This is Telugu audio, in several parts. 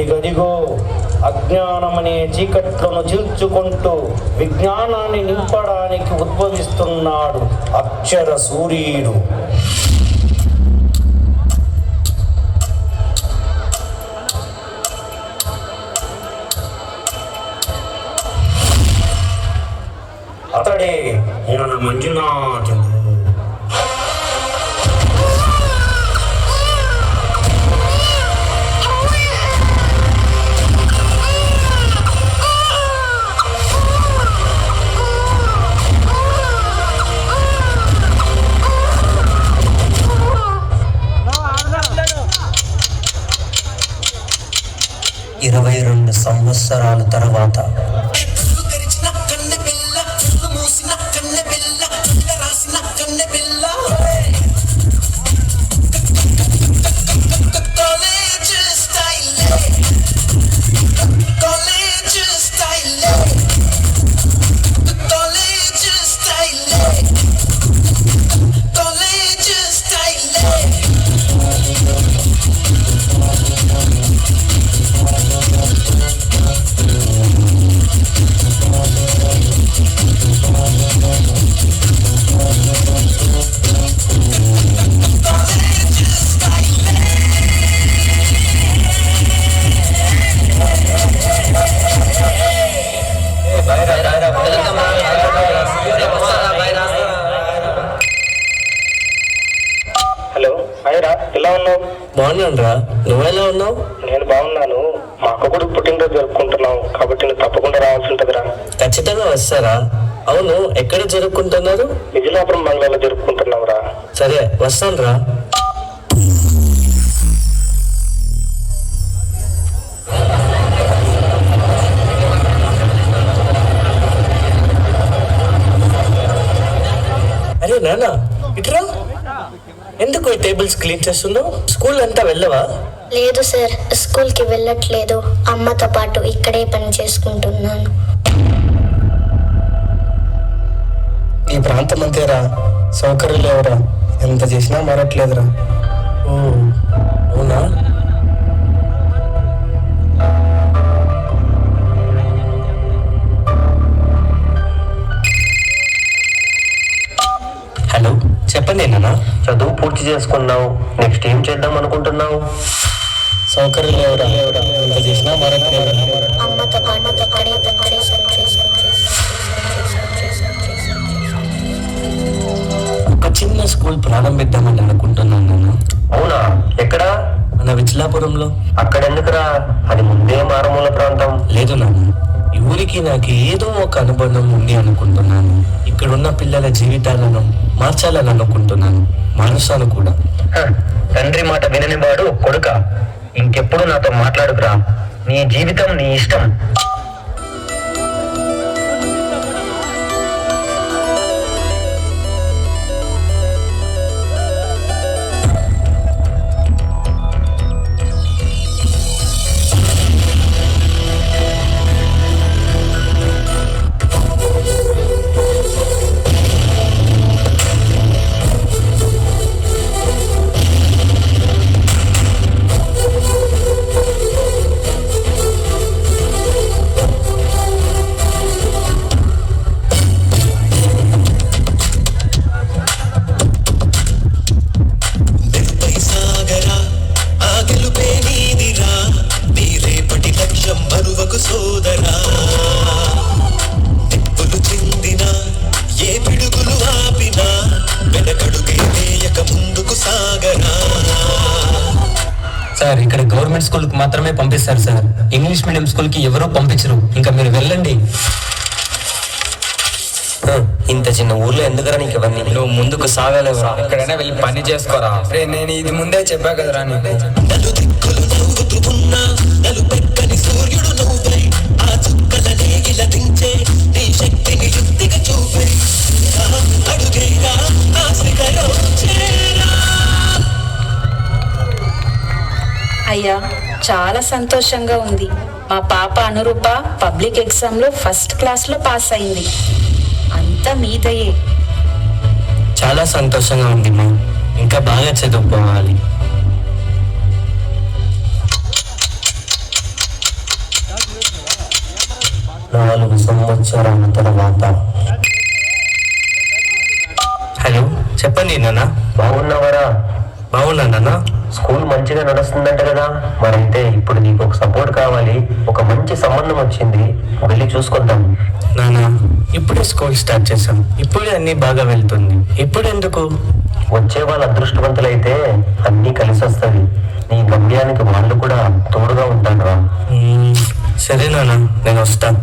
అదిగదిగో అజ్ఞానమనే చీకట్లను చీల్చుకుంటూ విజ్ఞానాన్ని నింపడానికి ఉద్భవిస్తున్నాడు అక్షర సూర్యుడు. అతడే మన మంజునాథుడు. ఇరవై 22 సంవత్సరాల తర్వాత బాగున్నానురా, నువ్వెలా ఉన్నావు? నేను బాగున్నాను. మా అక్క కూడా పుట్టినరోజు జరుపుకుంటున్నావు కాబట్టి నువ్వు తప్పకుండా రావాల్సి ఉంటుందిరా. ఖచ్చితంగా వస్తారా? అవును, ఎక్కడ జరుపుకుంటున్నారు? విజయలాపురం బంగ్లాలో జరుపుకుంటున్నాం రా. సరే వస్తాను రా. అరే నాన్న ఇట్రా. ఎందుకు ఈ టేబుల్స్ క్లీన్ చేస్తున్నావు? స్కూల్ అంతా వెళ్ళవా? లేదు సార్, స్కూల్కి వెళ్ళట్లేదు. అమ్మతో పాటు ఇక్కడే పని చేసుకుంటున్నాను. ఈ ప్రాంతం అంతేరా, సౌకర్యాలు లేవురా, ఎంత చేసినా మారట్లేదురా. ఓ అవునా? హలో, చెప్పండి నాన్న. చదువు పూర్తి చేసుకున్నావు, నెక్స్ట్ ఏం చేద్దాం అనుకుంటున్నావు? సౌకర్యాలు లేవురా, ఎంత చేసినా మారట్లేదురా. అమ్మతో పాటు ఇక్కడే పని ఒక చిన్న స్కూల్ ప్రారంభిద్దామని అనుకుంటున్నాను నాన్న. అవునా, ఎక్కడా? మన విజయలాపురంలో. అక్కడెందుకురా, అది ముందే మారుమూల ప్రాంతం. లేదు నాన్న, ఈ ఊరికి నాకు ఏదో ఒక అనుబంధం ఉంది అనుకుంటున్నాను. ఇక్కడున్న పిల్లల జీవితాలను మార్చాలని అనుకుంటున్నాను, మారుస్తాను కూడా. తండ్రి మాట వినని వాడు కొడుక, ఇంకెప్పుడు నాతో మాట్లాడుకురా. నీ జీవితం నీ ఇష్టం. సార్, ఇక్కడ గవర్నమెంట్ స్కూల్ కి మాత్రమే పంపిస్తారు సార్. ఇంగ్లీష్ మీడియం స్కూల్ కి ఎవరూ పంపించరు. ఇంకా మీరు వెళ్ళండి. ఇంత చిన్న ఊర్లో ఎందుకురా నీకు ఇవన్నీ? నువ్వు ముందుకు సాగలేవురా, ఎక్కడైనా వెళ్ళి పని చేసుకోరా. రే, నేను ఇది ముందే చెప్పా కదరా నీకు. అయ్యా, చాలా సంతోషంగా ఉంది. మా పాప అనురూప పబ్లిక్ ఎగ్జామ్లో ఫస్ట్ క్లాస్లో పాస్ అయింది. అంతా మీ దయే. చాలా సంతోషంగా ఉంది మా. ఇంకా బాగా చదువుకోవాలి. 4 సంవత్సరాల తర్వాత. హలో, చెప్పండి నాన్న. బాగున్నావరా? బాగున్నా నాన్న. స్కూల్ మంచిగా నడుస్తుందంట కదా, మరైతే ఇప్పుడు నీకు ఒక సపోర్ట్ కావాలి. ఒక మంచి సంబంధం వచ్చింది, వెళ్ళి చూసుకొద్దాం. నాన్న, ఇప్పుడే స్కూల్ స్టార్ట్ చేశాం, ఇప్పుడే అన్ని బాగా వెళ్తుంది. ఇప్పుడు ఎందుకు? వచ్చే వాళ్ళ అదృష్టవంతులైతే అన్నీ కలిసి వస్తుంది. నీ గమ్యానికి వాళ్ళు కూడా తోడుగా ఉంటాను రా. సరే నాన్న, నేను వస్తాను.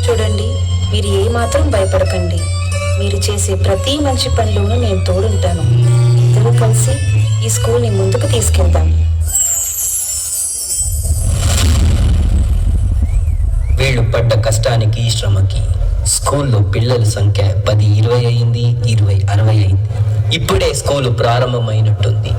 చూడండి, మీరు ఏ మాత్రం భయపడకండి. మీరు చేసే ప్రతి మంచి పనిలోనూ నేను తోడుంటాను. ఇద్దరు కలిసి ఈ స్కూల్ని ముందుకు తీసుకెళ్దాం. వీళ్ళు పడ్డ కష్టానికి శ్రమకి స్కూల్లో పిల్లల సంఖ్య 10-20 అయింది, 20-60 అయింది. ఇప్పుడే స్కూలు ప్రారంభమైనట్టుంది.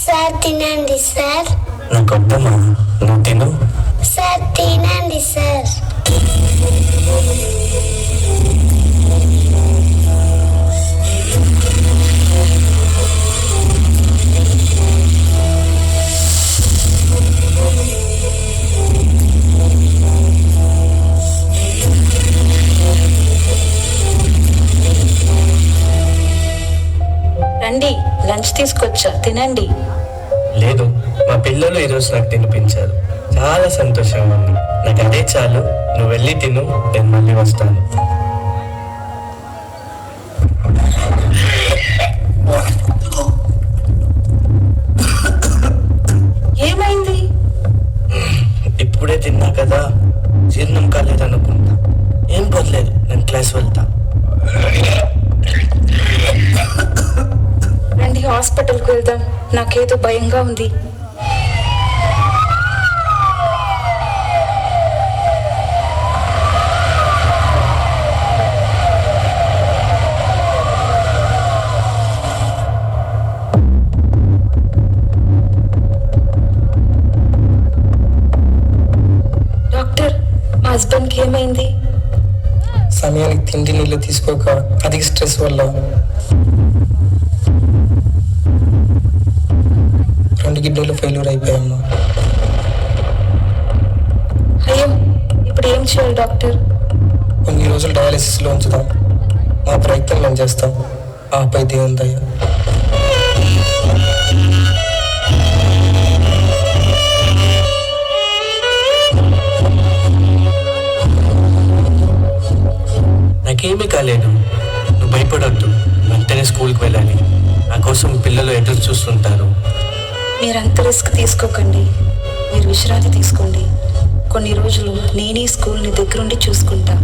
సార్ తినండి సార్. నాకు వద్దమ్మా, నువ్వు తిను. సార్ తినండి సార్. రండి, లంచ్ తీసుకొచ్చా, తినండి. లేదు, మా పిల్లలు ఈరోజు నాకు తినిపించారు. చాలా సంతోషంగా ఉంది. నాకు అదే చాలు. నువ్వు వెళ్ళి తిను, నేను మళ్ళీ వస్తాను. ఏమైంది? ఇప్పుడే తిన్నా కదా, జీర్ణం కాలేదనుకుంటా. ఏం పర్లేదు, నేను క్లాస్ వెళ్తా. రండి, హాస్పిటల్కి వెళ్దాం. నాకేదో భయంగా ఉంది. డాక్టర్, మా హస్బెండ్కి ఏమైంది? సమయానికి తిండి నీళ్ళు తీసుకోక అధిక స్ట్రెస్ వల్ల 2 కిడ్నీలు ఫెయిల్యూర్ అయిపోయామ్మా. అయ్యో, ఇప్పుడు ఏం చేయాలి డాక్టర్? కొన్ని రోజులు డయాలసిస్లో ఉంచుదాం. మా ప్రయత్నం మేము చేస్తాం. ఆపై దేవుని దయ. నాకేమీ కాలేదు, నువ్వు భయపడొద్దు. వెంటనే స్కూల్కి వెళ్ళాలి. నా కోసం పిల్లలు ఎదురు చూస్తుంటారు. మీరంత రిస్క్ తీసుకోకండి. మీరు విశ్రాంతి తీసుకోండి. కొన్ని రోజులు నేనే స్కూల్ని దగ్గరుండి చూసుకుంటా.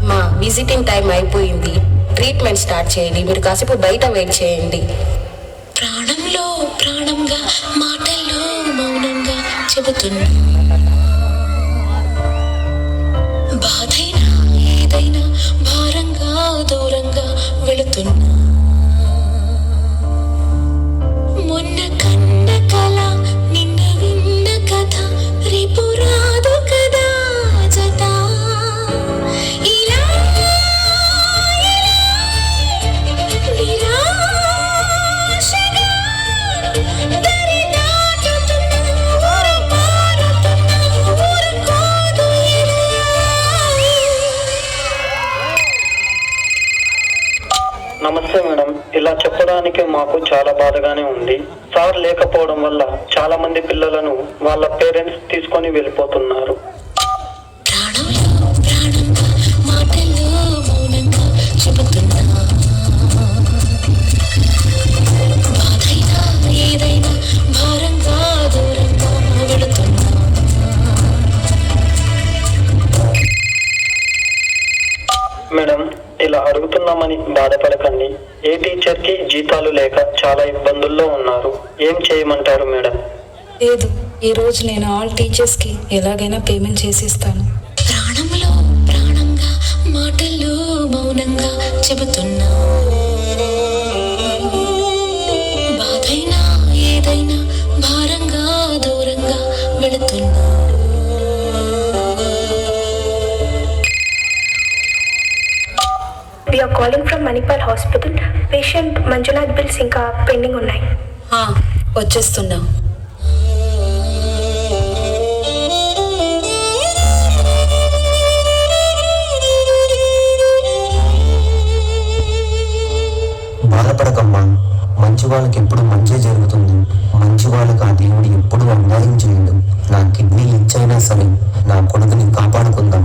మా విజిటింగ్ టైం అయిపోయింది. ట్రీట్మెంట్ స్టార్ట్ చేయండి. మీరు కాసేపు బయట వెయిట్ చేయండి. ప్రాణంలో ప్రాణంగా మాటల్లో మౌనంగా చెబుతున్నా, బాధైనా ఏదైనా భారంగా దూరంగా వెళుతున్నా. మొన్న కన్న కల నిన్న విన్న కథ రేపు రాదు కదా జత. ఇలా చెప్పడానికి మాకు చాలా బాధగానే ఉంది. సార్ లేకపోవడం వల్ల చాలా మంది పిల్లలను వాళ్ళ పేరెంట్స్ తీసుకొని వెళ్ళిపోతున్నారు. ప్రాణంలో ప్రాణంగా మాటల్లో మౌనంగా చెబుతున్నా, బాధైనా ఏదైనా భారంగా దూరంగా వెళుతున్నా. మేడం, ఇలా అడుగుతున్నామని బాధపడకండి. ఏ టీచర్ కి జీతాలు లేక చాలా ఇబ్బందుల్లో ఉన్నారు. ఏం చేయమంటారు మేడం? లేదు, ఈ రోజు నేను ఆల్ టీచర్స్కి ఎలాగైనా పేమెంట్ చేసిస్తాను. ప్రాణంలో ప్రాణంగా మాటల్లో మౌనంగా చెబుతున్నా, బాధైనా ఏదైనా భారంగా దూరంగా వెళుతున్నా. We are calling from Manipal Hospital. Patient Manjunath bills ఇంకా పెండింగ్ ఉన్నాయి. వచ్చేస్తున్నా. బాధపడకమ్మా, మంచి వాళ్ళకి ఎప్పుడు మంచి జరుగుతుంది. మంచి వాళ్ళకి ఆ దేవుడు ఎప్పుడు అన్యాయం చేయడు. నా కిడ్నీ ఇచ్చైనా సరే నా కొడుకుని కాపాడుకుందాం.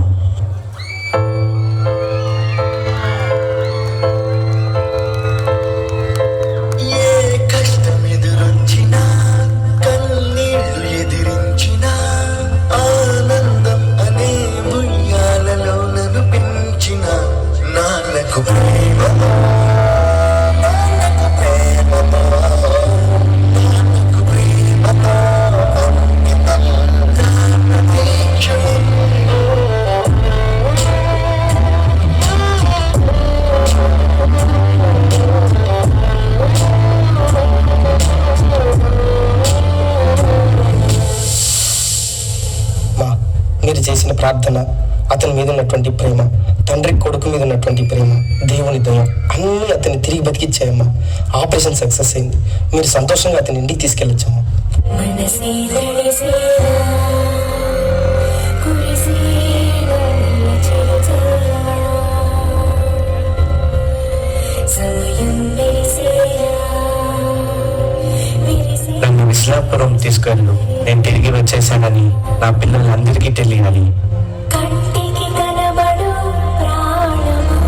మీరు చేసిన ప్రార్థన, అతని మీద ఉన్నటువంటి ప్రేమ, తండ్రి కొడుకు మీద ఉన్నటువంటి ప్రేమ, దేవుని దయ అన్నీ అతన్ని తిరిగి బతికిచ్చాయమ్మా. ఆపరేషన్ సక్సెస్ అయింది. మీరు సంతోషంగా అతని ఇంటికి తీసుకెళ్ళొచ్చమ్మా. నన్ను విశ్లాపురం తీసుకెళ్ళు. నేను తిరిగి వచ్చేసానని నా పిల్లలందరికీ తెలియాలి. కంటికి కనబడు ప్రాణమా,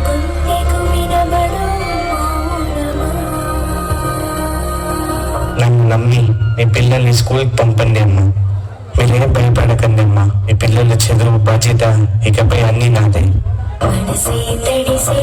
గుండెకు వినబడు మౌనమా. నన్ను నమ్మి మీ పిల్లల్ని స్కూల్కి పంపండి అమ్మా. మీరేం భయపడకండి అమ్మా. మీ పిల్లల చదువు బాధ్యత ఇకపై అన్నీ నాదే. మనసే తడిసే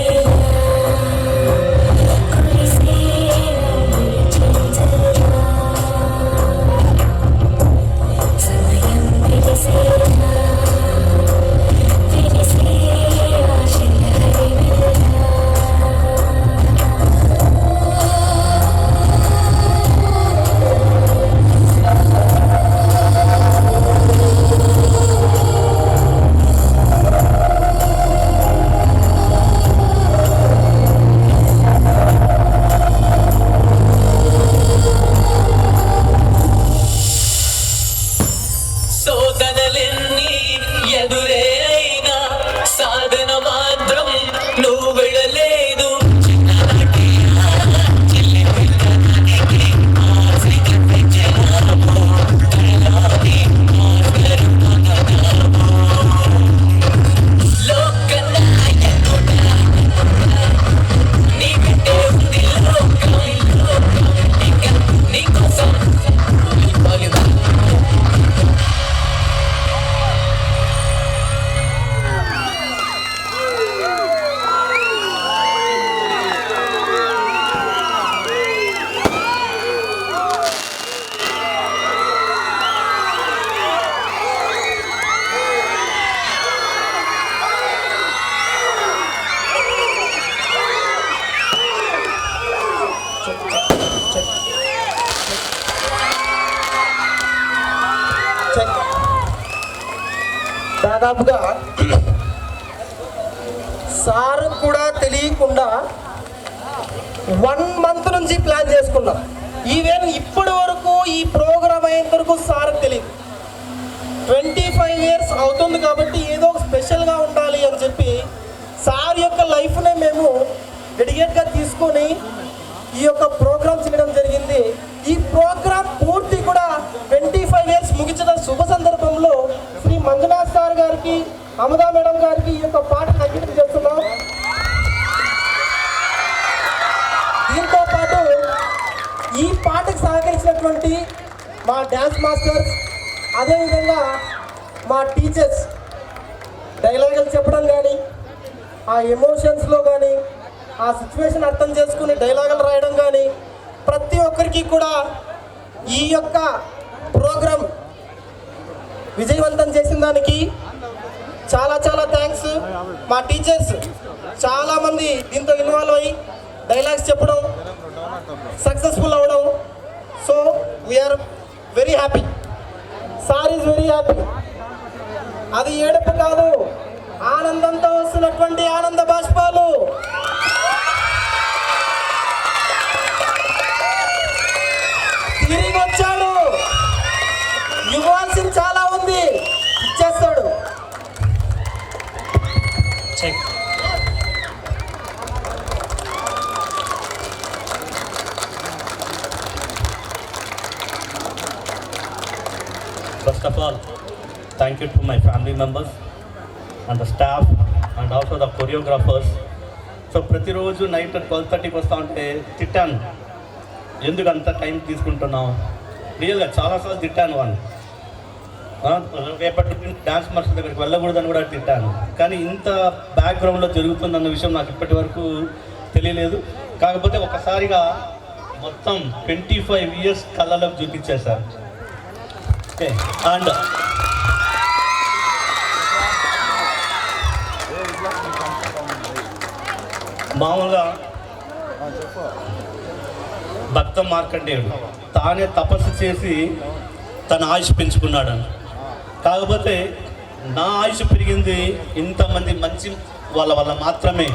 దాదాపుగా సార్ కూడా తెలియకుండా 1 month నుంచి ప్లాన్ చేసుకున్నాం. ఈవెన్ ఇప్పటి వరకు ఈ ప్రోగ్రామ్ అయ్యేంత వరకు సార్ తెలియదు. 25 years అవుతుంది కాబట్టి ఏదో స్పెషల్గా ఉండాలి అని చెప్పి సార్ యొక్క లైఫ్నే మేము డెడికేట్గా తీసుకొని ఈ యొక్క ప్రోగ్రామ్ చేయడం జరిగింది. ఈ ప్రోగ్రామ్ పూర్తి కూడా 25 ఇయర్స్ ముగించిన శుభ సందర్భంలో శ్రీ మంజునాథ్ సార్ గారికి, అమదా మేడం గారికి ఈ యొక్క పాటను అంకితం చేస్తున్నాం. దీంతో పాటు ఈ పాటకు సహకరించినటువంటి మా డ్యాన్స్ మాస్టర్స్, అదేవిధంగా మా టీచర్స్ డైలాగులు చెప్పడం కానీ, ఆ ఎమోషన్స్లో కానీ, ఆ సిచ్యువేషన్ అర్థం చేసుకుని డైలాగులు రాయడం కానీ, ప్రతి ఒక్కరికి కూడా ఈ యొక్క ప్రోగ్రాం విజయవంతం చేసిన దానికి చాలా చాలా థ్యాంక్స్. మా టీచర్స్ చాలామంది దీంతో ఇన్వాల్వ్ అయ్యి డైలాగ్స్ చెప్పడం, సక్సెస్ఫుల్ అవ్వడం. So we're very happy. Sir is very happy. అది ఏడుపు కాదు, ఆనందంతో వస్తున్నటువంటి ఆనంద బాష్పాలు. తిరిగి వచ్చాడు. ఇవ్వాల్సింది చాలా ఉంది, ఇచ్చేస్తాడు. First of all, thank you to my family members and the staff and also the choreographers. So ప్రతిరోజు నైట్ 12:30కి వస్తూ ఉంటే తిట్టాను, ఎందుకు అంత టైం తీసుకుంటున్నావు. రియల్గా చాలాసార్లు తిట్టాను వాళ్ళు. రేపటి డ్యాన్స్ మాస్టర్ దగ్గరికి వెళ్ళకూడదని కూడా తిట్టాను. కానీ ఇంత బ్యాక్గ్రౌండ్లో జరుగుతుందన్న విషయం నాకు ఇప్పటి వరకు తెలియలేదు. కాకపోతే ఒకసారిగా మొత్తం 25 ఇయర్స్ కళ్ళలోకి చూపించేశారు. ఓకే, అండ్ మామూలుగా భక్త మార్కండేయుడు తానే తపస్సు చేసి తన ఆయుష్ పెంచుకున్నాడని. కాకపోతే నా ఆయుష్ పెరిగింది ఇంతమంది మంచి వాళ్ళ వల్ల మాత్రమే.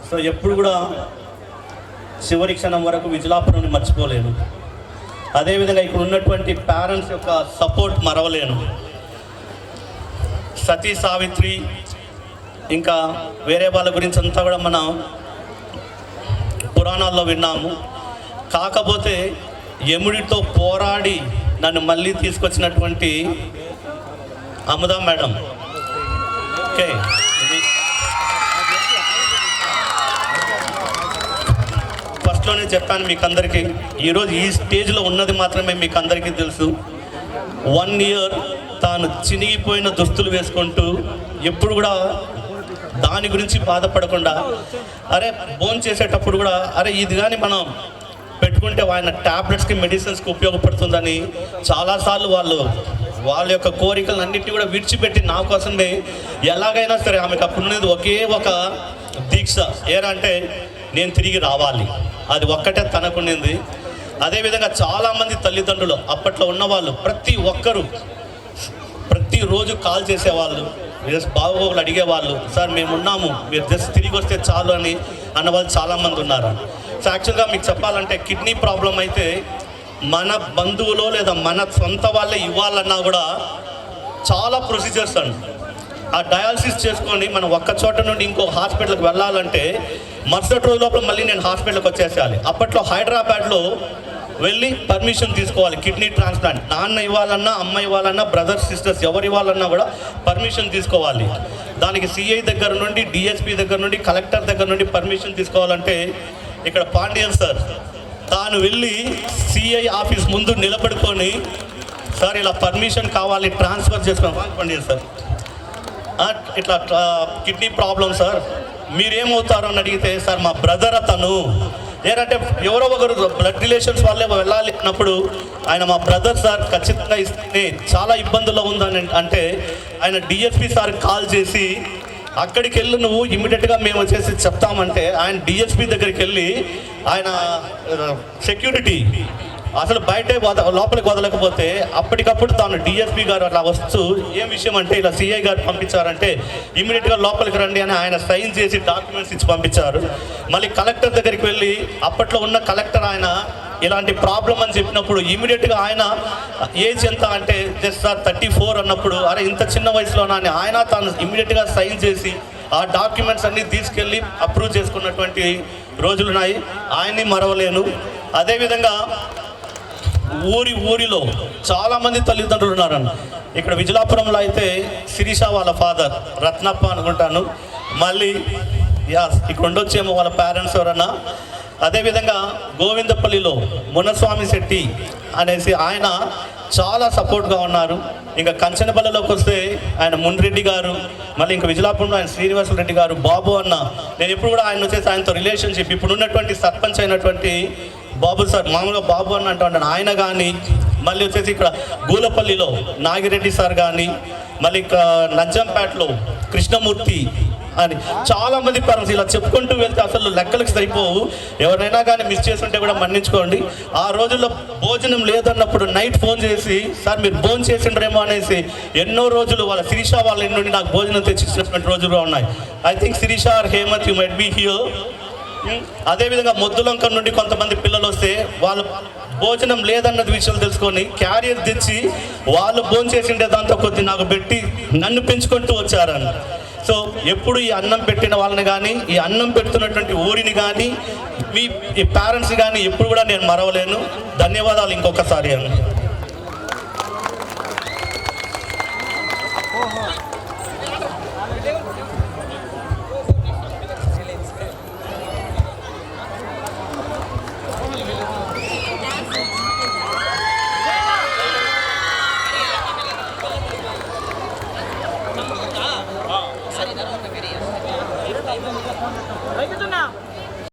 సో ఎప్పుడు కూడా చివరి క్షణం వరకు విజలాపురంని మర్చిపోలేను. అదేవిధంగా ఇక్కడ ఉన్నటువంటి పేరెంట్స్ యొక్క సపోర్ట్ మరవలేను. సతీ సావిత్రి ఇంకా వేరే వాళ్ళ గురించి అంతా కూడా మనం పురాణాల్లో విన్నాము. కాకపోతే యముడితో పోరాడి నన్ను మళ్ళీ తీసుకొచ్చినటువంటి అమదా మేడం. ఓకే, ఫస్ట్లోనే చెప్పాను మీకు అందరికీ, ఈరోజు ఈ స్టేజ్లో ఉన్నది మాత్రమే మీకు అందరికీ తెలుసు. 1 ఇయర్ తాను చినిగిపోయిన దుస్తులు వేసుకుంటూ ఎప్పుడు కూడా దాని గురించి బాధపడకుండా, అరే భోజనం చేసేటప్పుడు కూడా అరే ఇది కానీ మనం పెట్టుకుంటే ఆయన ట్యాబ్లెట్స్కి మెడిసిన్స్కి ఉపయోగపడుతుందని చాలాసార్లు వాళ్ళ యొక్క కోరికలు అన్నింటినీ కూడా విడిచిపెట్టి నా కోసమే ఎలాగైనా సరే ఆమెకు అప్పుడున్నది ఒకే ఒక దీక్ష ఏరంటే నేను తిరిగి రావాలి. అది ఒక్కటే తనకున్నది. అదేవిధంగా చాలామంది తల్లిదండ్రులు అప్పట్లో ఉన్నవాళ్ళు ప్రతి ఒక్కరూ ప్రతిరోజు కాల్ చేసేవాళ్ళు, జస్ట్ బాగోగులు అడిగేవాళ్ళు, సార్ మేము ఉన్నాము, మీరు జస్ట్ తిరిగి వస్తే చాలు అని అన్నవాళ్ళు చాలామంది ఉన్నారు. సో యాక్చువల్గా మీకు చెప్పాలంటే కిడ్నీ ప్రాబ్లం అయితే మన బంధువులో లేదా మన సొంత వాళ్ళే ఇవ్వాలన్నా కూడా చాలా ప్రొసీజర్స్ అండి. ఆ డయాలసిస్ చేసుకొని మనం ఒక్క చోట నుండి ఇంకో హాస్పిటల్కి వెళ్ళాలంటే మరుసటి రోజు లోపల మళ్ళీ నేను హాస్పిటల్కి వచ్చేసేయాలి. అప్పట్లో హైదరాబాద్లో వెళ్ళి పర్మిషన్ తీసుకోవాలి. కిడ్నీ ట్రాన్స్ప్లాంట్ నాన్న ఇవ్వాలన్నా, అమ్మ ఇవ్వాలన్నా, బ్రదర్స్ సిస్టర్స్ ఎవరు ఇవ్వాలన్నా కూడా పర్మిషన్ తీసుకోవాలి. దానికి సిఐ దగ్గర నుండి, డిఎస్పి దగ్గర నుండి, కలెక్టర్ దగ్గర నుండి పర్మిషన్ తీసుకోవాలంటే ఇక్కడ పాండ్యన్ సార్ తాను వెళ్ళి సిఐ ఆఫీస్ ముందు నిలబడుకొని, సార్ ఇలా పర్మిషన్ కావాలి ట్రాన్స్ఫర్ చేసుకోవాలి. పాండ్యన్ సార్ ఇట్లా కిడ్నీ ప్రాబ్లం సార్ మీరేమవుతారు అని అడిగితే, సార్ మా బ్రదర్ అతను ఏంటంటే ఎవరో ఒకరు బ్లడ్ రిలేషన్స్ వాళ్ళే వెళ్ళాలి అన్నప్పుడు ఆయన మా బ్రదర్ సార్ ఖచ్చితంగా ఇస్తే చాలా ఇబ్బందుల్లో ఉందని అంటే ఆయన డిఎస్పి సార్ కాల్ చేసి అక్కడికి వెళ్ళి నువ్వు ఇమీడియట్గా మేము వచ్చేసి చెప్తామంటే ఆయన డిఎస్పి దగ్గరికి వెళ్ళి ఆయన సెక్యూరిటీ అసలు బయటే లోపలికి వదలకపోతే అప్పటికప్పుడు తాను డిఎస్పి గారు అట్లా వస్తూ ఏం విషయం అంటే ఇలా సిఐ గారు పంపించారంటే ఇమీడియట్గా లోపలికి రండి అని ఆయన సైన్ చేసి డాక్యుమెంట్స్ ఇచ్చి పంపించారు. మళ్ళీ కలెక్టర్ దగ్గరికి వెళ్ళి అప్పట్లో ఉన్న కలెక్టర్ ఆయన ఇలాంటి ప్రాబ్లం అని చెప్పినప్పుడు ఇమీడియట్గా ఆయన ఏజ్ ఎంత అంటే జస్ట్ సార్ 34 అన్నప్పుడు అరే ఇంత చిన్న వయసులోనా అని ఆయన తాను ఇమీడియట్గా సైన్ చేసి ఆ డాక్యుమెంట్స్ అన్నీ తీసుకెళ్ళి అప్రూవ్ చేసుకున్నటువంటి రోజులు ఉన్నాయి. ఆయన్ని మరవలేను. అదేవిధంగా ఊరిలో చాలామంది తల్లిదండ్రులు ఉన్నారన్న. ఇక్కడ విజలాపురంలో అయితే శిరీష వాళ్ళ ఫాదర్ రత్నప్ప అనుకుంటాను, మళ్ళీ ఇక్కడ ఉండొచ్చేమో వాళ్ళ పేరెంట్స్ ఎవరన్నా. అదేవిధంగా గోవిందపల్లిలో మునస్వామి శెట్టి అనేసి ఆయన చాలా సపోర్ట్గా ఉన్నారు. ఇంకా కంచనపల్లిలోకి వస్తే ఆయన మున్రెడ్డి గారు, మళ్ళీ ఇంకా విజలాపురంలో ఆయన శ్రీనివాసులు రెడ్డి గారు, బాబు అన్న. నేను ఎప్పుడు కూడా ఆయన వచ్చేసి ఆయనతో రిలేషన్షిప్, ఇప్పుడు ఉన్నటువంటి సర్పంచ్ అయినటువంటి బాబు సార్, మామూలుగా బాబు అన్న అంటూ ఉంటాను, ఆయన కానీ, మళ్ళీ వచ్చేసి ఇక్కడ గూలపల్లిలో నాగిరెడ్డి సార్ కానీ, మళ్ళీ ఇంకా నంజంపేటలో కృష్ణమూర్తి అని చాలామంది పేరెంట్స్ ఇలా చెప్పుకుంటూ వెళ్తే అసలు లెక్కలకు సరిపోవు. ఎవరైనా కానీ మిస్ చేస్తుంటే కూడా మన్నించుకోండి. ఆ రోజుల్లో భోజనం లేదన్నప్పుడు నైట్ ఫోన్ చేసి సార్ మీరు భోజనం చేసిండ్రేమో అనేసి ఎన్నో రోజులు వాళ్ళ శిరీష వాళ్ళ ఇంటి నుండి నాకు భోజనం తెచ్చిచ్చినటువంటి రోజులు ఉన్నాయి. I think Shirisha or Hemant you might be here. అదేవిధంగా మొద్దులంక నుండి కొంతమంది పిల్లలు వస్తే వాళ్ళు భోజనం లేదన్నది విషయాలు తెలుసుకొని క్యారియర్ తెచ్చి వాళ్ళు భోజనం చేసిండే దాంతో కొద్ది నాకు పెట్టి నన్ను పెంచుకుంటూ వచ్చారని. సో ఎప్పుడు ఈ అన్నం పెట్టిన వాళ్ళని కానీ, ఈ అన్నం పెడుతున్నటువంటి ఊరిని కానీ, ఈ పేరెంట్స్ కానీ ఎప్పుడు కూడా నేను మరవలేను. ధన్యవాదాలు ఇంకొకసారి అని.